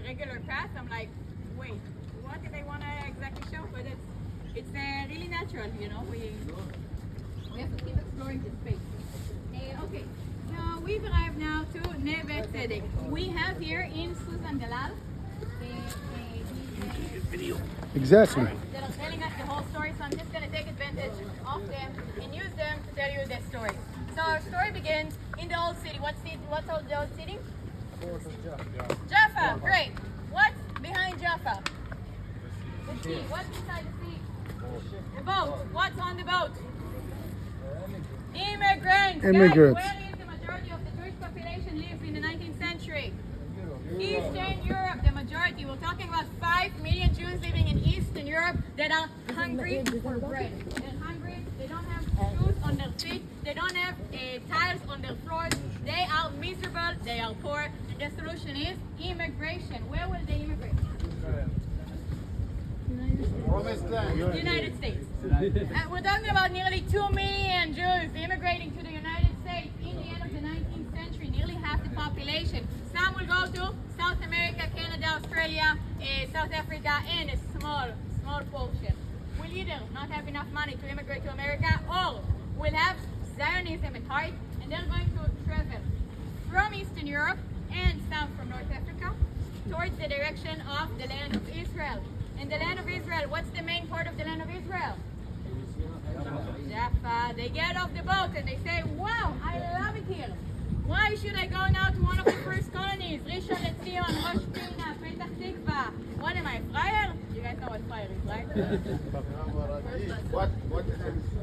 regular path, I'm like, wait, what did they want to exactly show? But it's really natural, you know. We have to keep exploring this space. Okay, now we've arrived now to Nave tzedek. We have here in Suzanne Dallal. Exactly. That are telling us the whole story, so I'm just going to take advantage of them and use them to tell you their story. So our story begins in the old city. What's the old city? Jaffa. Great. What's behind Jaffa? The sea. What's inside the sea? The boat. What's on the boat? Immigrants. Immigrants. Guys, where is the majority of the Jewish population live in the 19th century? Eastern Europe, the majority. We're talking about 5 million Jews living in Eastern Europe that are hungry for bread. They're hungry, they don't have shoes on their feet, they don't have tiles on their floors, they are miserable, they are poor, and the solution is immigration. Where will they immigrate? United States. We're talking about nearly 2 million Jews immigrating to the United States in the end of the 19th century, nearly half the population. Some will go to South America, Canada, Australia, South Africa, and a small portion will either not have enough money to immigrate to America or will have Zionism at heart, and they're going to travel from Eastern Europe and some from North Africa towards the direction of the land of Israel. And the land of Israel, what's the main part of the land of Israel? Jaffa. They get off the boat and they say, wow, I love it here. Why should I go now to one of the first colonies? Rishon LeZion, Rosh Pina, Petach Tikva. What am I, Friar? You guys know what Friar is, right?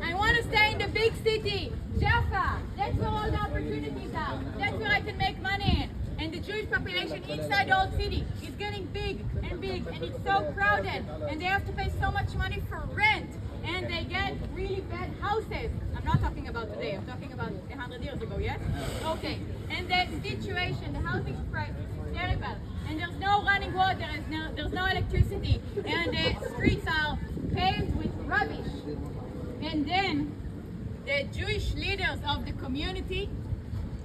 I want to stay in the big city, Jaffa. That's where all the opportunities are. That's where I can make money. And the Jewish population inside the old city is getting big, and it's so crowded. And they have to pay so much money for rent. And they get really bad houses. I'm not talking about today, I'm talking about 100 years ago, yes? Okay. And the situation, the housing price is terrible. And there's no running water, there's no electricity. And the streets are paved with rubbish. And then the Jewish leaders of the community,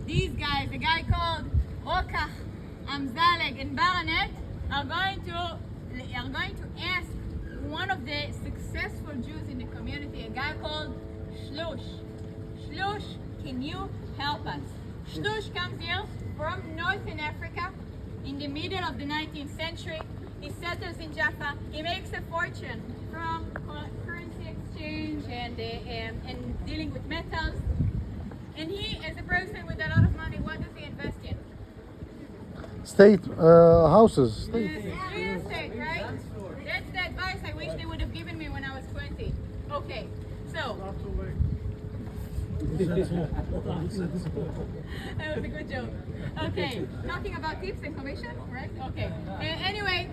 these guys, a guy called Rokach, Amzaleg, and Baranet, are going to ask one of the successful Jews in the community, a guy called Shlush. Shlush, can you help us? Shlush comes here from Northern Africa in the middle of the 19th century. He settles in Jaffa. He makes a fortune from currency exchange and dealing with metals. And he, as a person with a lot of money, what does he invest in? State houses. Real estate, right? That's the advice I wish they would have given me when I was 20. Okay, so. That was a good joke. Okay, talking about tips and commission, right? Okay. Anyway,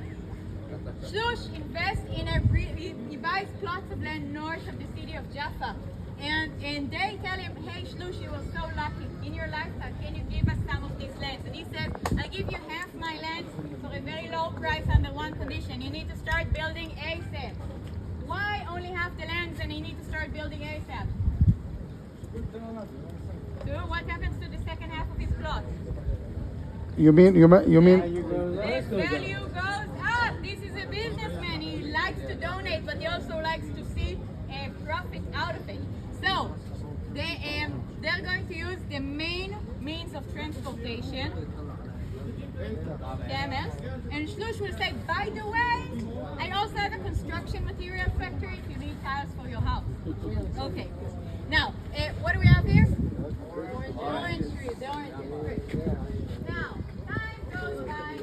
Shlush invests in he buys plots of land north of the city of Jaffa. And they tell him, hey Shlush, you were so lucky in your lifetime, can you give us some of these lands? And he says, I'll give you half my land for a very low price under one condition. You need to start building ASAP. Why only half the lands and you need to start building ASAP? So what happens to the second half of his plot? You mean? The value goes up. This is a businessman. He likes to donate, but he also likes to see a profit out of it. So they're going to use the main means of transportation, camels, and Shlush will say, by the way, I also have a construction material factory if you need tiles for your house. Okay. Now, what do we have here? Orange trees. The orange trees. Now, time goes by.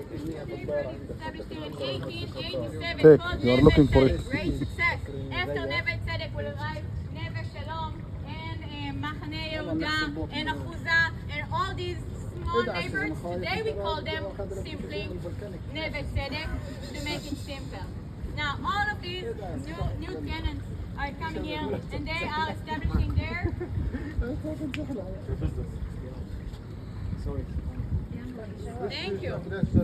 Established here in 1887. You are looking for it. Great success. After Nave tzedek will arrive Neve Shalom and Machane Yehuda and Achuza and all these small neighborhoods. Today we call them simply Nave tzedek to make it simple. Now all of these new tenants are coming here and they are establishing their Thank you.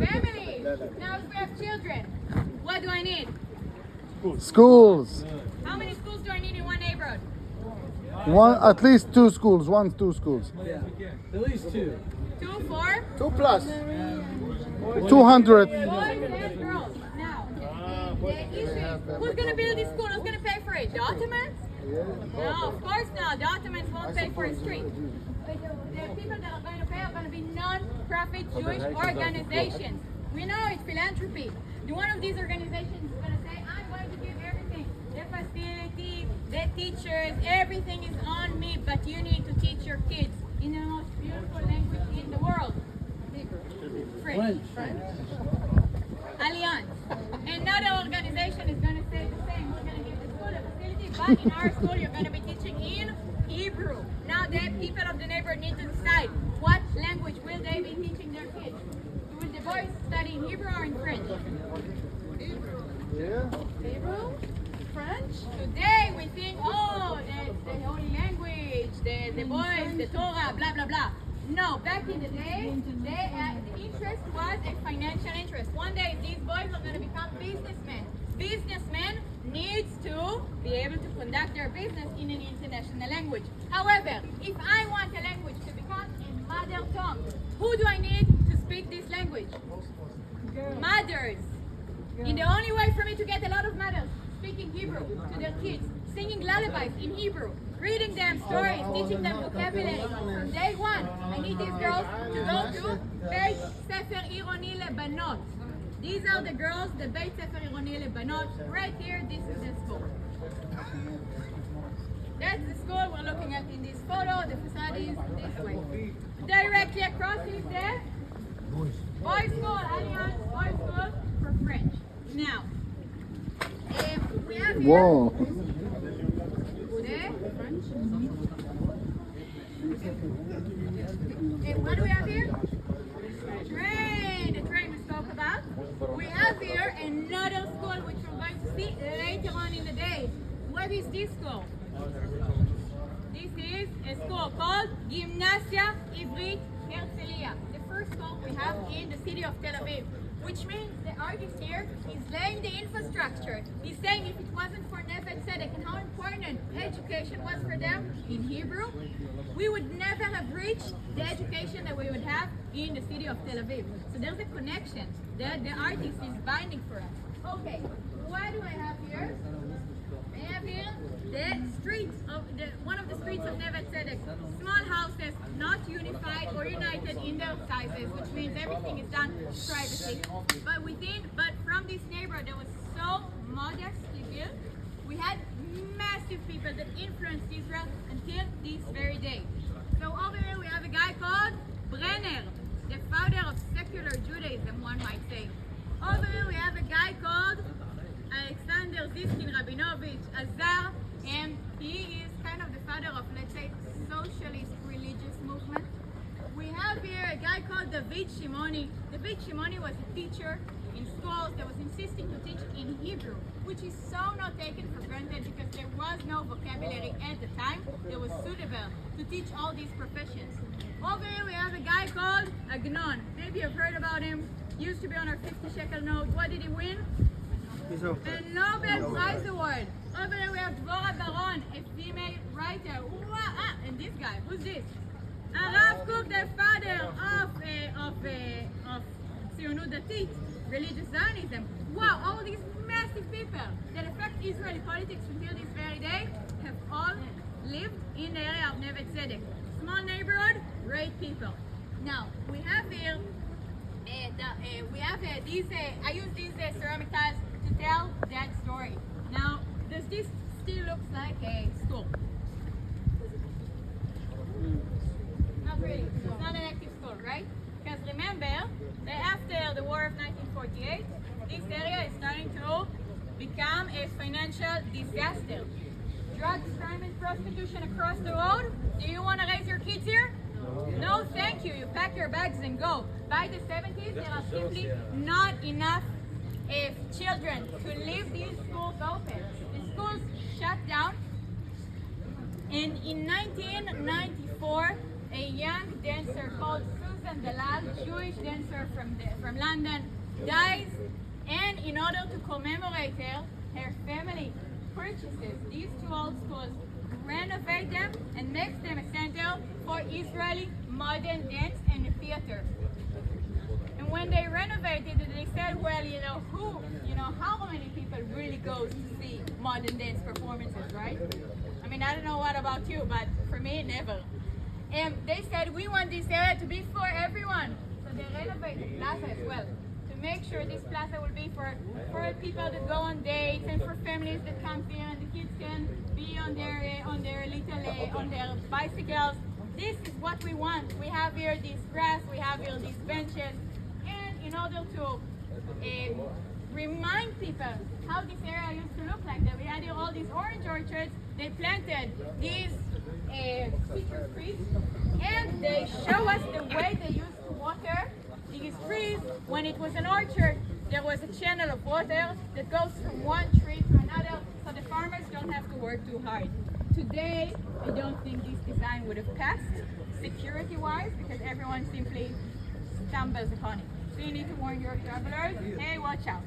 Family. Now if we have children, what do I need? Schools. How many schools do I need in one neighborhood? One, at least 2 schools. 2 schools. Yeah, at least 2. 2, 4? 2 plus. 200. 4, Who's going to build this school? Who's going to pay for it? The Ottomans? No, of course not. The Ottomans won't pay for a street. But the people that are going to pay are going to be non-profit Jewish organizations. We know it's philanthropy. One of these organizations is going to say, I'm going to give everything. The facility, the teachers, everything is on me, but you need to teach your kids in the most beautiful language in the world. French. Alliance. Another organization is going to say the same. We're going to give the school a facility, but in our school you're going to be teaching in Hebrew. Now the people of the neighborhood need to decide what language will they be teaching their kids. Will the boys study in Hebrew or in French? Hebrew. Yeah. Hebrew? French? Today we think, oh, that's the holy language, the boys, the Torah, blah, blah, blah. No, back in the day, the interest was a financial interest. One day these boys are going to become businessmen. Businessmen needs to be able to conduct their business in an international language. However, if I want a language to become a mother tongue, who do I need to speak this language? Mothers. And the only way for me to get a lot of mothers speaking Hebrew to their kids, singing lullabies in Hebrew, reading them stories, teaching them vocabulary from day one. I need these girls to go to Beit Sefer Ironi Lebanot. These are the girls, the Beit Sefer Ironi Lebanot. Right here, this is the school. That's the school we're looking at in this photo. The facade is this way. Directly across is the boys' school, Alliance Boys' School for French. Now, we have here. Whoa. What do we have here? Train. The train we spoke about. We have here another school which we're going to see later on in the day. What is this school? This is a school called Gymnasia Ivrit Herzliya. The first school we have in the city of Tel Aviv. Which means the artist here is laying the infrastructure. He's saying if it wasn't for Nave tzedek and how important education was for them in Hebrew, we would never have reached the education that we would have in the city of Tel Aviv. So there's a connection that the artist is binding for us. Okay, what do I have here? I have here the streets of one of the streets of Nave tzedek. Small houses, not unified or united in their sizes, which means everything is done privately. But from this neighborhood that was so modestly built, we had massive people that influenced Israel until this very day. So over here we have a guy called Brenner, the founder of secular Judaism, one might say. Over here we have a guy called Alexander Ziskin Rabinovich Azar, and he is kind of the father of, let's say, socialist religious movement. We have here a guy called David Shimoni. David Shimoni was a teacher in schools that was insisting to teach in Hebrew, which is so not taken for granted because there was no vocabulary at the time that was suitable to teach all these professions. Over here we have a guy called Agnon. Maybe you've heard about him. Used to be on our 50 shekel note. What did he win? A Nobel Prize Award. Over there we have Dvorah Baron, a female writer. And this guy, who's this? Rav Kook, the father of Tzionut Datit, religious Zionism. Wow, all these massive people that affect Israeli politics until this very day have all lived in the area of Nave tzedek. Small neighborhood, great people. Now, we have here, I use these ceramic tiles to tell that story. Now, does this still looks like a school? Not really. It's not an active school, right? Because remember that after the war of 1948, this area is starting to become a financial disaster. Drugs, crime, and prostitution across the road. Do you want to raise your kids here? No, thank you. You pack your bags and go. By the 70s, there are simply not enough children to leave these schools open. The schools shut down. And in 1994, a young dancer called Suzanne Dallal, Jewish dancer from London, dies. And in order to commemorate her family purchases these two old schools, renovate them, and makes them a center for Israeli modern dance and theater. And when they renovated it, they said, well, know how many people really go to see modern dance performances, right? I mean, I don't know what about you, but for me, never. And they said, we want this area to be for everyone. So they renovated the plaza as well, to make sure this plaza will be for people that go on dates and for families that come here and the kids can be on their bicycles. This is what we want. We have here this grass, we have here these benches, and in order to remind people how this area used to look like, that we had here all these orange orchards, they planted these citrus trees, and they show us the way they used to water these trees. When it was an orchard, there was a channel of water that goes from one tree to another, so the farmers don't have to work too hard. Today, I don't think this design would have passed security-wise, because everyone simply stumbles upon it. So you need to warn your travelers, hey, watch out.